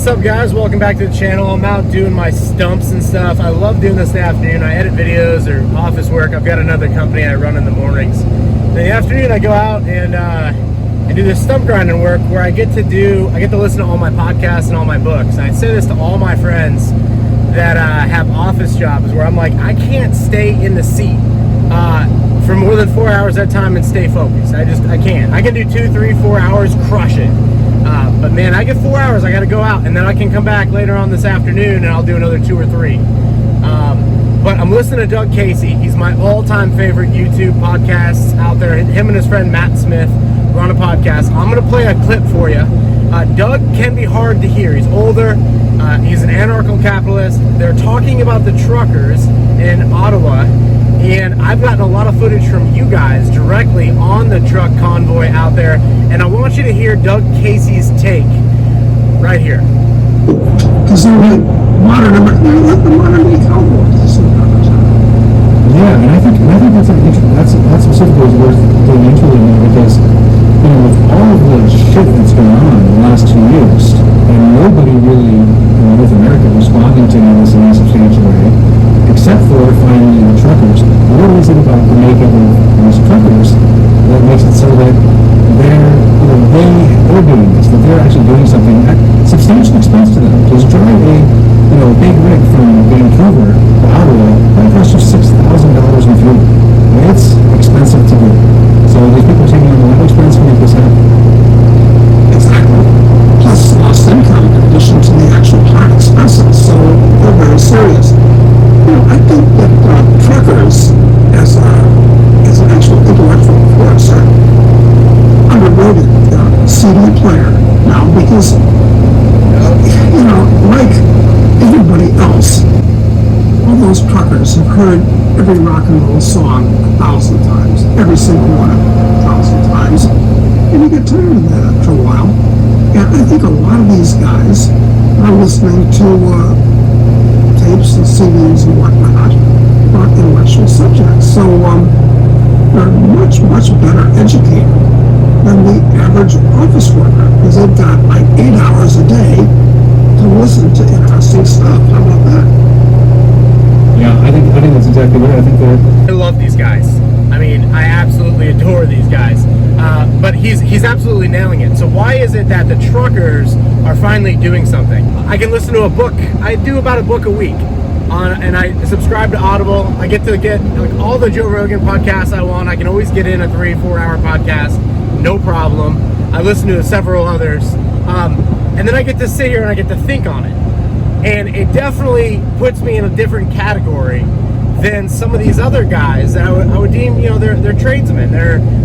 What's up, guys? Welcome back to the channel. I'm out doing my stumps and stuff. I love doing this in the afternoon. I edit videos or office work. I've got another company I run in the mornings. In the afternoon, I go out and I do this stump grinding work where I get to listen to all my podcasts and all my books. And I say this to all my friends that have office jobs where I'm like, I can't stay in the seat for more than 4 hours at a time and stay focused. I can't. I can do 2, 3, 4 hours, crush it. But man, I get 4 hours, I gotta go out, and then I can come back later on this afternoon and I'll do another 2 or 3. But I'm listening to Doug Casey. He's my all-time favorite YouTube podcasts out there. Him and his friend Matt Smith run a podcast. I'm gonna play a clip for you. Doug can be hard to hear. He's older, he's an anarcho-capitalist. They're talking about the truckers in Ottawa, and I've gotten a lot of footage from you guys directly on the truck convoy out there, and I want you to hear Doug Casey's take right here. Because they're like modern day cowboys. Yeah, and I think that's specifically worth getting into it now, because with all of the shit that's going on in the last 2 years, and nobody really in North America responding to this in a substantial way, except for finally the truckers. What is it about the makeup of these truckers that makes it so that they're doing this, that they're actually doing something at substantial expense to them? Just drive a big rig from Vancouver to Ottawa, that costs you $6,000 in fuel. It's expensive to do. So these people are taking on a lot of expense to make this happen. Exactly. Plus lost income in addition to the actual hard expenses. So they're very serious. I think that truckers, as an actual intellectual force, are underrated CD player now, because like everybody else, all those truckers have heard every rock and roll song 1,000 times, every single one of them 1,000 times, and you get tired of that after a while. And I think a lot of these guys are listening to tapes and CDs and whatnot about intellectual subjects. So they're much, much better educated than the average office worker, because they've got like 8 hours a day to listen to interesting stuff. How about that? Yeah, I think that's exactly right. I love these guys. I mean, I absolutely adore these guys. But he's absolutely nailing it. So why is it that the truckers are finally doing something? I can listen to a book. I do about a book a week, and I subscribe to Audible. I get like all the Joe Rogan podcasts I want. I can always get in a 3-4 hour podcast, no problem. I listen to several others, and then I get to sit here and I get to think on it. And it definitely puts me in a different category than some of these other guys that I would deem, they're tradesmen.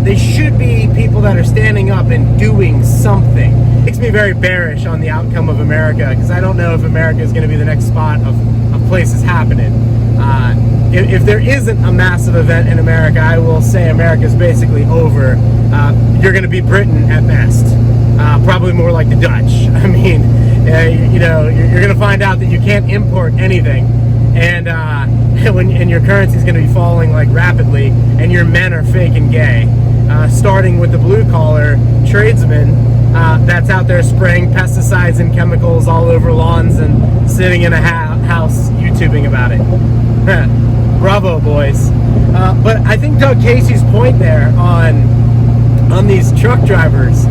They should be people that are standing up and doing something. It makes me very bearish on the outcome of America, because I don't know if America is going to be the next spot of places happening. If there isn't a massive event in America, I will say America is basically over. You're going to be Britain at best. Probably more like the Dutch. I mean, you're going to find out that you can't import anything, and when your currency is going to be falling like rapidly, and your men are fake and gay, starting with the blue-collar tradesman that's out there spraying pesticides and chemicals all over lawns and sitting in a house YouTubing about it. Bravo, boys. But I think Doug Casey's point there on these truck drivers,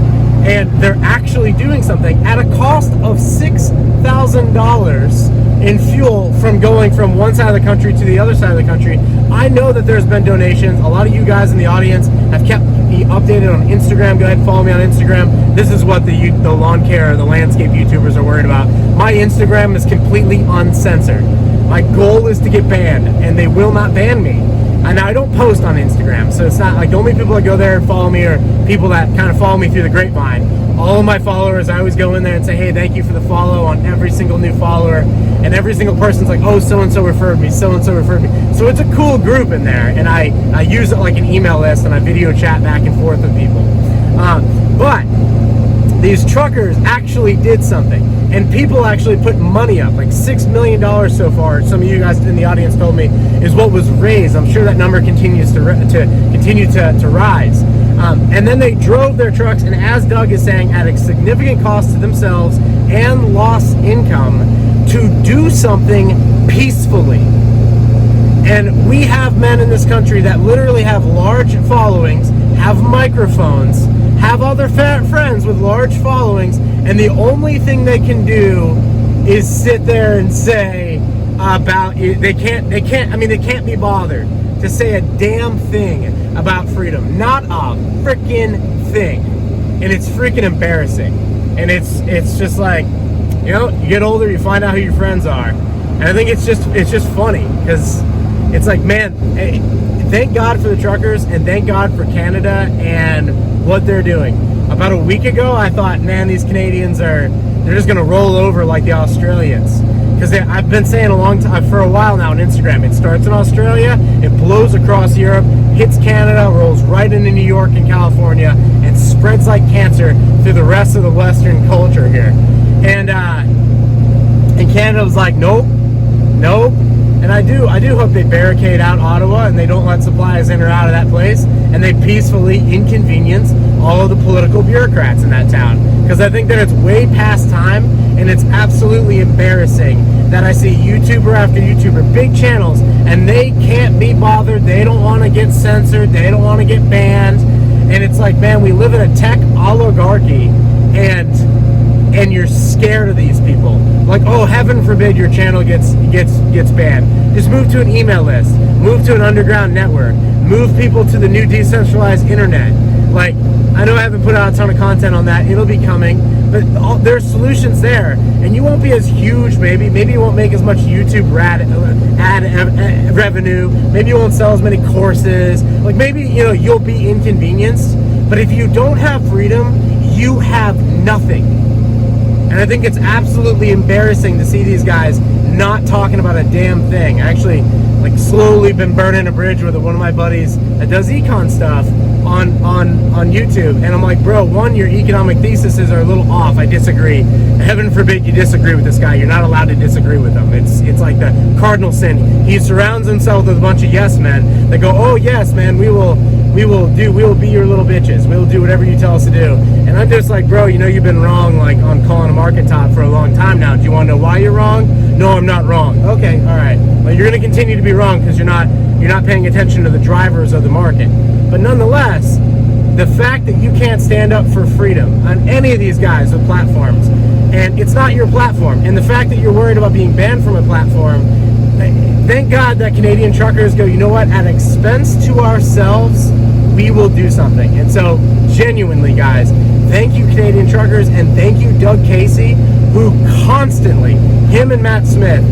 and they're actually doing something at a cost of $6,000 in fuel from going from one side of the country to the other side of the country. I know that there's been donations. A lot of you guys in the audience have kept me updated on Instagram. Go ahead and follow me on Instagram. This is what the lawn care, the landscape YouTubers are worried about. My Instagram is completely uncensored. My goal is to get banned, and they will not ban me. And I don't post on Instagram, so it's not like the only people that go there and follow me are people that kind of follow me through the grapevine. All of my followers, I always go in there and say, hey, thank you for the follow on every single new follower. And every single person's like, oh, so-and-so referred me, so-and-so referred me. So it's a cool group in there, and I use it like an email list, and I video chat back and forth with people. But these truckers actually did something, and people actually put money up, like $6 million so far. Some of you guys in the audience told me is what was raised. I'm sure that number continues to rise. And then they drove their trucks, and as Doug is saying, at a significant cost to themselves and lost income, to do something peacefully. And we have men in this country that literally have large followings, have microphones, have other friends with large followings, and the only thing they can do is sit there and say about it. They can't be bothered to say a damn thing about freedom. Not a freaking thing. And it's freaking embarrassing. And it's just like, you know, you get older, you find out who your friends are. And I think it's just funny, because it's like, man, hey, thank God for the truckers, and thank God for Canada and what they're doing. About a week ago, I thought, man, these Canadians they're just going to roll over like the Australians. Because I've been saying for a while now on Instagram, it starts in Australia, it blows across Europe, hits Canada, rolls right into New York and California, and spreads like cancer through the rest of the Western culture here. And Canada was like, nope. And I do hope they barricade out Ottawa and they don't let supplies in or out of that place, and they peacefully inconvenience all of the political bureaucrats in that town. Because I think that it's way past time, and it's absolutely embarrassing that I see YouTuber after YouTuber, big channels, and they can't be bothered. They don't want to get censored. They don't want to get banned. And it's like, man, we live in a tech oligarchy, and you're scared of these people. Like, oh, heaven forbid your channel gets banned. Just move to an email list. Move to an underground network. Move people to the new decentralized internet. Like, I know I haven't put out a ton of content on that. It'll be coming. But there's solutions there. And you won't be as huge, maybe. Maybe you won't make as much YouTube ad revenue. Maybe you won't sell as many courses. Like, maybe, you know, you'll be inconvenienced. But if you don't have freedom, you have nothing. And I think it's absolutely embarrassing to see these guys not talking about a damn thing. I actually, like, slowly been burning a bridge with one of my buddies that does econ stuff on YouTube. And I'm like, bro, one, your economic theses are a little off. I disagree. Heaven forbid you disagree with this guy. You're not allowed to disagree with him. It's like the cardinal sin. He surrounds himself with a bunch of yes men that go, oh yes, man, we will be your little bitches. We'll do whatever you tell us to do. And I'm just like, bro, you know, you've been wrong, like, on calling a market top for a long time now. Do you want to know why you're wrong? No, I'm not wrong. Okay, all right. Well, you're going to continue to be wrong because you're not paying attention to the drivers of the market. But nonetheless, the fact that you can't stand up for freedom on any of these guys with platforms, and it's not your platform, and the fact that you're worried about being banned from a platform, thank God that Canadian truckers go, you know what, at expense to ourselves, we will do something. And so, genuinely, guys, thank you, Canadian truckers, and thank you, Doug Casey, who constantly, him and Matt Smith,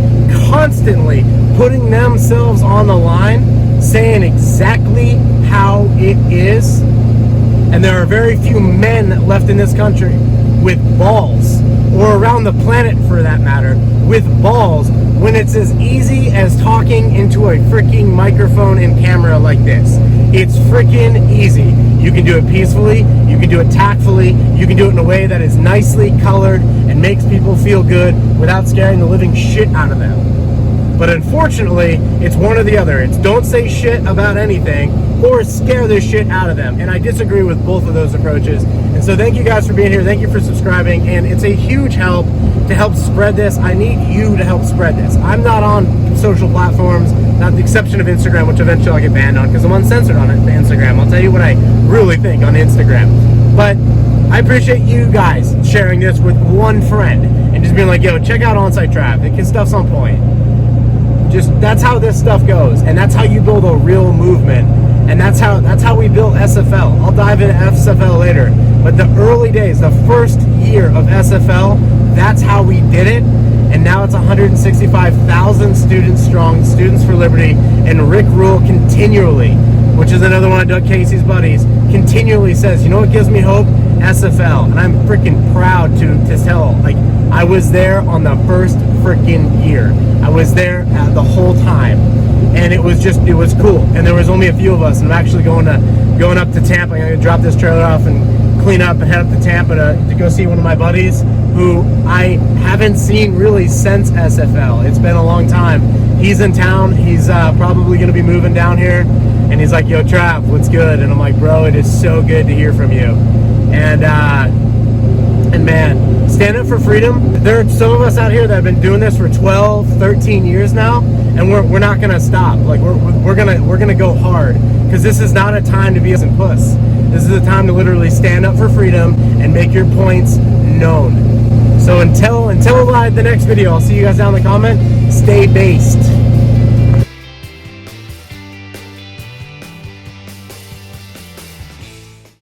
constantly putting themselves on the line, saying exactly how it is. And there are very few men left in this country with balls, or around the planet for that matter, with balls, when it's as easy as talking into a freaking microphone and camera like this. It's freaking easy. You can do it peacefully, you can do it tactfully, you can do it in a way that is nicely colored and makes people feel good without scaring the living shit out of them. But unfortunately, it's one or the other. It's don't say shit about anything or scare the shit out of them. And I disagree with both of those approaches. And so thank you guys for being here. Thank you for subscribing. And it's a huge help to help spread this. I need you to help spread this. I'm not on social platforms, not the exception of Instagram, which eventually I'll get banned on because I'm uncensored on Instagram. I'll tell you what I really think on Instagram. But I appreciate you guys sharing this with one friend and just being like, yo, check out OnSiteTrav. The stuff's on point. Just, that's how this stuff goes, and that's how you build a real movement, and that's how we built SFL. I'll dive into SFL later, but the early days, the first year of SFL, that's how we did it, and now it's 165,000 students strong, Students for Liberty, and Rick Rule continually, which is another one of Doug Casey's buddies, continually says, you know what gives me hope? SFL, and I'm freaking proud to tell, like, I was there on the first freaking year. I was there the whole time, and it was cool. And there was only a few of us, and I'm actually going up to Tampa. I'm gonna drop this trailer off and clean up and head up to Tampa to go see one of my buddies who I haven't seen really since SFL. It's been a long time. he's in town. He's probably going to be moving down here, and he's like, "Yo, Trav, what's good?" And I'm like, "Bro, it is so good to hear from you." And man, stand up for freedom. There are some of us out here that have been doing this for 12, 13 years now, and we're not going to stop. Like we're gonna go hard, because this is not a time to be a puss. This is a time to literally stand up for freedom and make your points known. So until the next video, I'll see you guys down in the comment. Stay based.